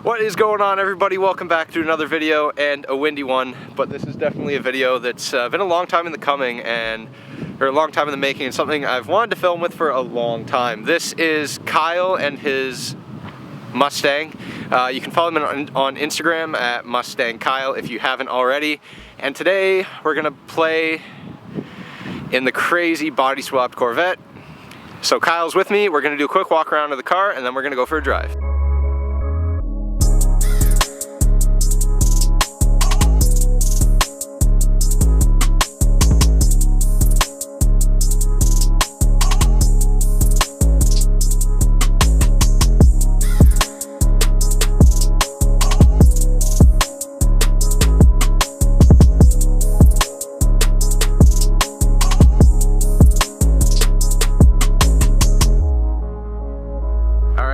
What is going on, everybody? Welcome back to another video, and a windy one, but this is definitely a video that's been a long time in the coming or a long time in the making, and something I've wanted to film with for a long time. This is Kyle and his Mustang. You can follow him on Instagram at Mustang Kyle if you haven't already. And today we're gonna play in the crazy body swapped Corvette. So Kyle's with me. We're gonna do a quick walk around of the car, and then we're gonna go for a drive.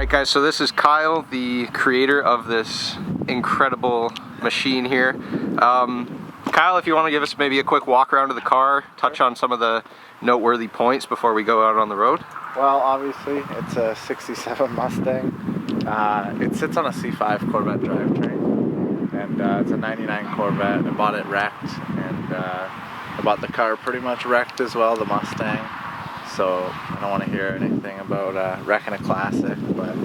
Guys, so this is Kyle, the creator of this incredible machine here. Kyle, if you want to give us maybe a quick walk around of the car, touch on some of the noteworthy points before we go out on the road. Well, obviously it's a 67 Mustang. It sits on a C5 Corvette drivetrain, and it's a 99 Corvette. I bought it wrecked, and I bought the car pretty much wrecked as well, the Mustang. So I don't want to hear anything about wrecking a classic, but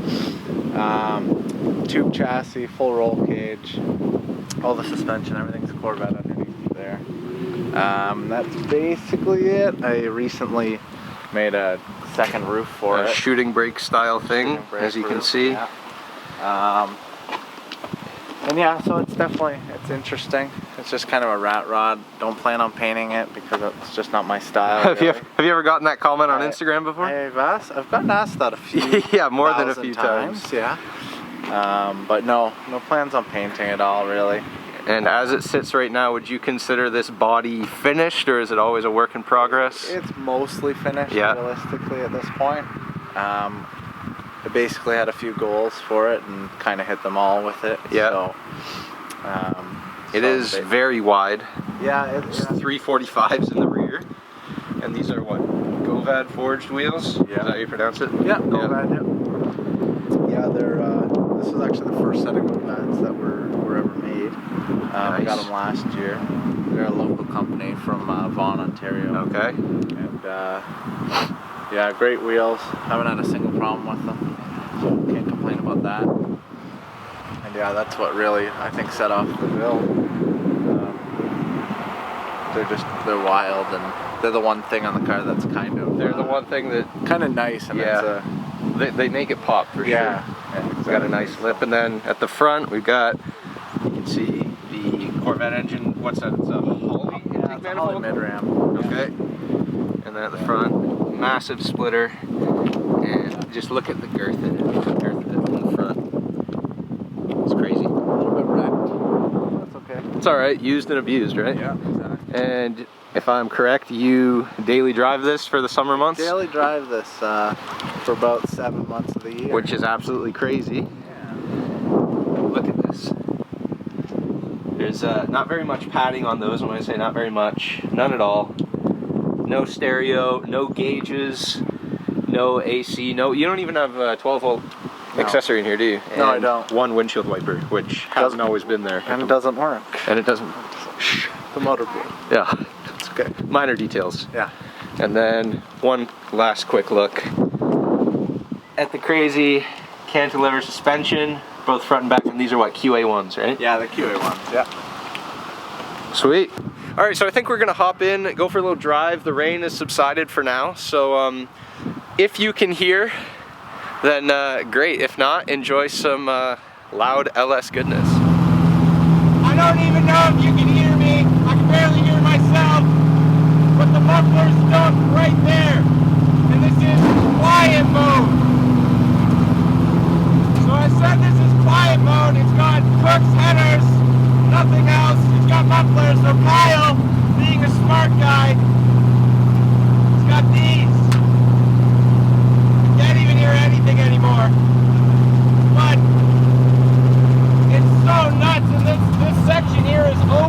tube chassis, full roll cage, all the suspension, everything's Corvette underneath there. That's basically it. I recently made a second roof for it. Shooting brake style thing, as you can see. Yeah. And yeah, so it's interesting. It's just kind of a rat rod. Don't plan on painting it because it's just not my style. Have you ever gotten that comment on Instagram before? I've gotten asked that a few yeah, more than a few times. Yeah. But no plans on painting at all, really. And as it sits right now, would you consider this body finished, or is it always a work in progress? It's mostly finished, realistically, at this point. I basically had a few goals for it and kind of hit them all with it. Yeah. So, it is very wide. Yeah. It's 345s in the rear. And these are what? Govad forged wheels? Yeah. Is that how you pronounce it? Yeah, Govad, yeah. Yeah, they're, this was actually the first set of Govads that were ever made. I got them last year. They're a local company from Vaughan, Ontario. Okay. And, yeah, great wheels. Haven't had a single problem with them, so can't complain about that. And yeah, that's what really, I think, set off the build. They're wild, and they're the one thing on the car that's kind of... They're the one thing that... kind of nice, and yeah, they make it pop for sure. Yeah, exactly. It's got a nice lip, and then at the front we've got, you can see the Corvette engine. What's that? It's a Holly intake manifold? mid-ram. Okay. And then at the front, massive splitter, and just look at the girth in it. The girth in the front. It's crazy. A little bit wrecked. That's okay. It's all right. Used and abused, right? Yeah, exactly. And if I'm correct, you daily drive this for the summer months? Daily drive this for about 7 months of the year. Which is absolutely crazy. Yeah. Look at this. There's not very much padding on those. And when I say not very much, none at all. No stereo, no gauges, no AC, no. You don't even have a 12-volt accessory in here, do you? And no, I don't. One windshield wiper, which hasn't always been there. And it doesn't work. And it doesn't. Shh. The motorboard. Yeah. It's okay. Minor details. Yeah. And then one last quick look at the crazy cantilever suspension, both front and back. And these are what, QA1s, right? Yeah, the QA ones. Yeah. Sweet. All right, so I think we're gonna hop in, go for a little drive. The rain has subsided for now, so if you can hear, then great. If not, enjoy some loud LS goodness. I don't even know if you can hear me. I can barely hear myself, but the muffler's stuck right there, and this is quiet mode. So I said this is quiet mode. It's got Cook's headers, nothing else. It's got mufflers. So Kyle, being a smart guy, he's got these. Can't even hear anything anymore. But it's so nuts, and this section here is over.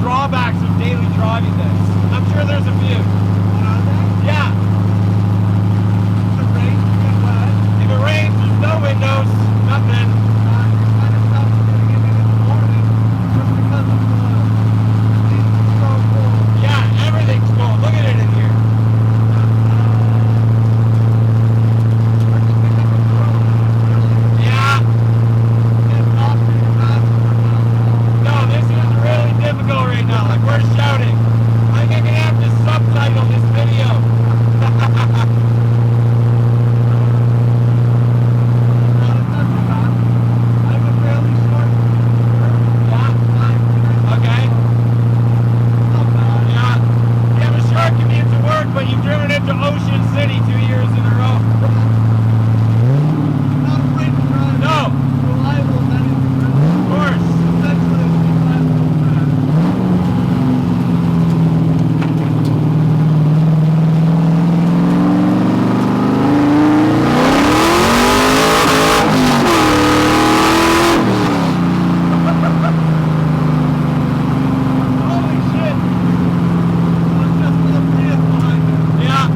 drawbacks of daily driving this? I'm sure there's a few. Yeah. If it rains, there's no windows, nothing. Yeah, everything's cold. Look at it in here. Yeah. No, this is really difficult right now. Like, we're shouting. I think I'm gonna have to subtitle this video. But you've driven into Ocean City 2 years in a row. Not afraid to drive. No. Reliable as anything. Of course. Essentially, it's reliable drive. Holy shit. It's just for the Prius behind it. Yeah.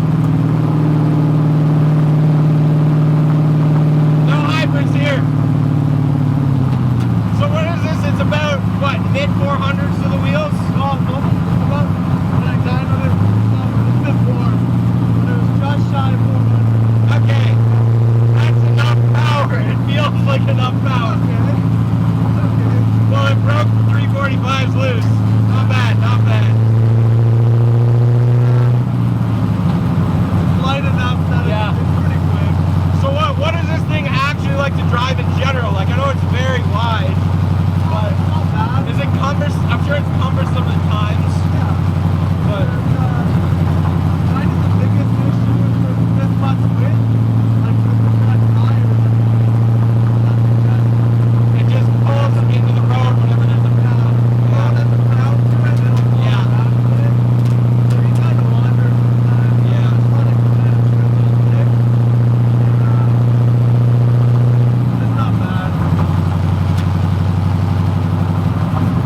No hybrids here. So what is this? It's about, what, mid 400s to the wheels? Oh, no. It's about the time of it. It's before. But it was just shy of 400. Okay. That's enough power. It feels like enough power. Okay. Well, it broke 345s loose. Not bad, not bad. Light enough that Yeah. it's pretty quick. So what does this thing actually like to drive in general? Like, I know it's very wide, but It's not bad. is it cumbersome? I'm sure it's cumbersome at times, Yeah. but Kind of the biggest issue is with this much width. Like with the front tires. it just pulls into the road whenever there's a path. Yeah, that's a pound to it. It'll fall Yeah. back with it. So you kind of wonder sometimes. Yeah. Just let it kind of trip a little bit. It's not bad.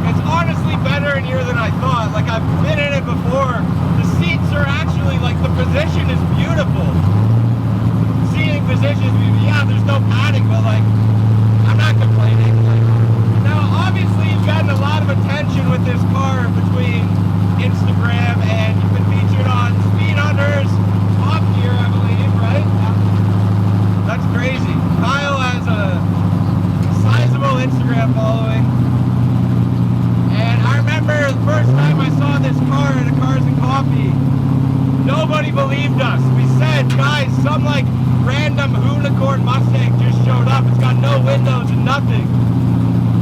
It's honestly better in here than I thought. Like, I've been in it before. The seats are actually, like, the position is beautiful. Seating position, yeah, there's no padding, but, like, I'm not complaining. Like, now, obviously, you've gotten a lot of attention with this car between Instagram and you've been featured on Speed Under's Top Gear, I believe, right? That's crazy. Kyle has a sizable Instagram following. And I remember the first time I saw this car at a Cars and Coffee, nobody believed us. We said, guys, some like random unicorn Mustang just showed up. It's got no windows and nothing.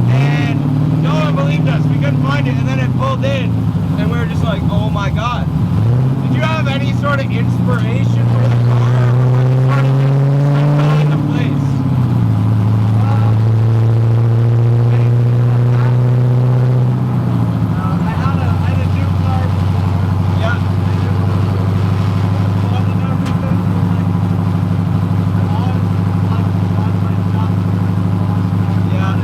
And no one believed us. We couldn't find it. And then it pulled in. And we were just like, oh my God. Did you have any sort of inspiration for the car? Or was it sort of just fell into place? I had a new car before. Yeah. Fun and everything. I always like to drive myself. Yeah.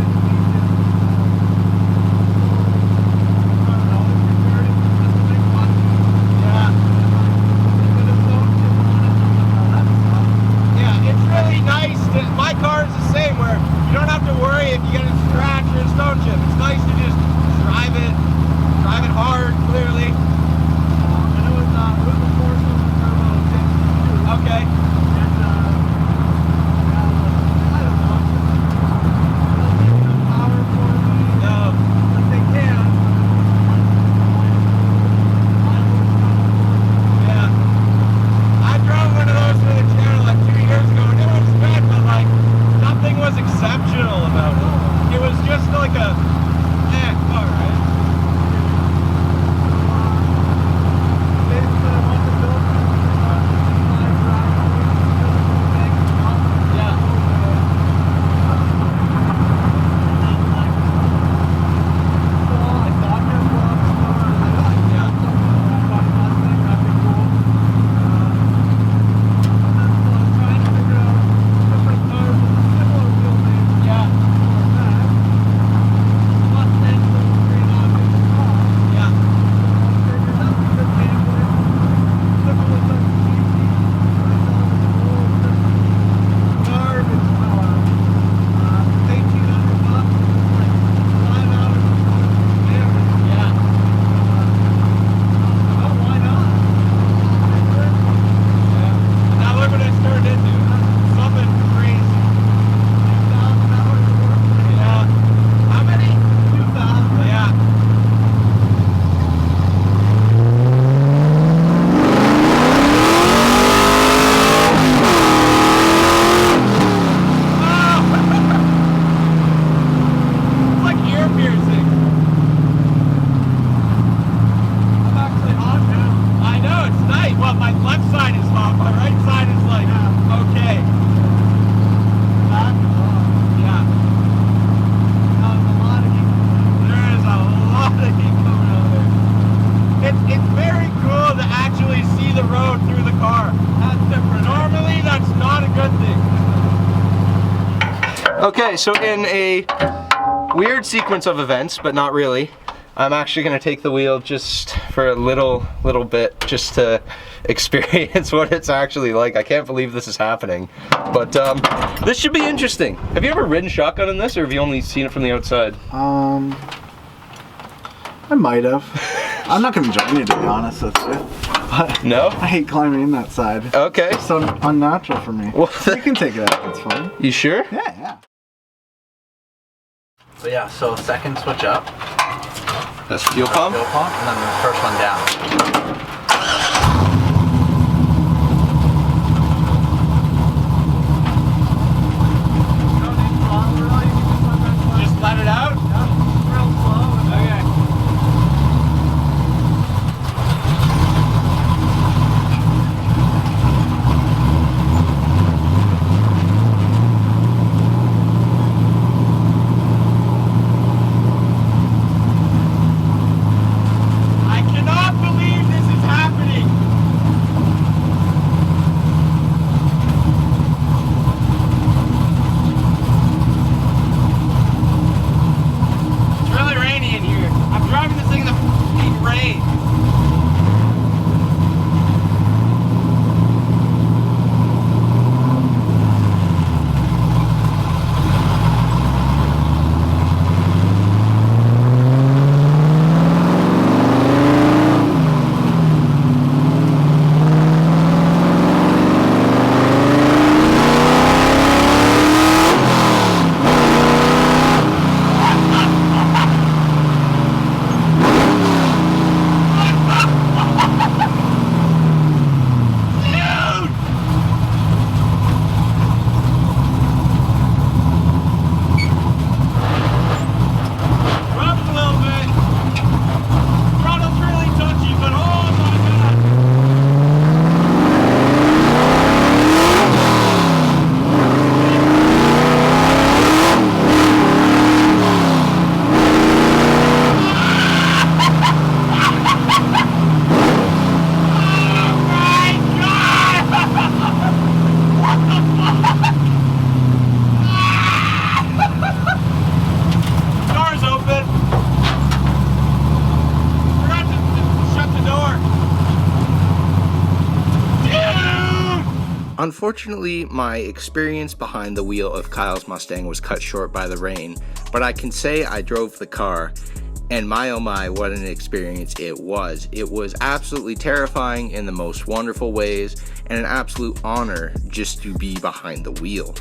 I don't know, if you're dirty, that's a big one. Yeah. But if don't, you want it. my left side is hot, my right side is like, okay. Yeah. There is a lot of heat coming out there. It's very cool to actually see the road through the car. That's different. Normally, that's not a good thing. Okay, so in a weird sequence of events, but not really, I'm actually gonna take the wheel just for a little bit, just to experience what it's actually like. I can't believe this is happening, but this should be interesting. Have you ever ridden shotgun in this, or have you only seen it from the outside? I might have. I'm not gonna join you, to be honest with you. But No? I hate climbing in that side. Okay. It's so unnatural for me. Well, You can take it out, it's fine. You sure? Yeah. So yeah, so second switch up. That's fuel pump? Fuel pump, and then the first one down. Just let it out? Okay. I cannot believe this is happening. It's really rainy in here. I'm driving this thing in the f***ing rain. Dropped a little bit. Throttle's really touchy, but oh my god. Oh my god! What the fuck? Door's open. Forgot to shut the door. Dude! Unfortunately, my experience behind the wheel of Kyle's Mustang was cut short by the rain, but I can say I drove the car, and my oh my, what an experience it was. It was absolutely terrifying in the most wonderful ways, and an absolute honor just to be behind the wheel.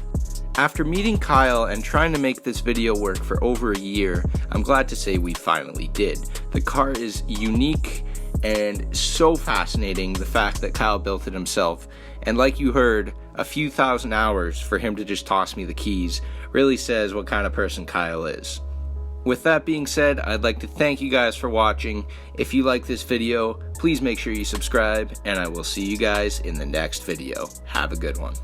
After meeting Kyle and trying to make this video work for over a year, I'm glad to say we finally did. The car is unique and so fascinating, the fact that Kyle built it himself, and like you heard, a few thousand hours for him to just toss me the keys really says what kind of person Kyle is. With that being said, I'd like to thank you guys for watching. If you like this video, please make sure you subscribe, and I will see you guys in the next video. Have a good one.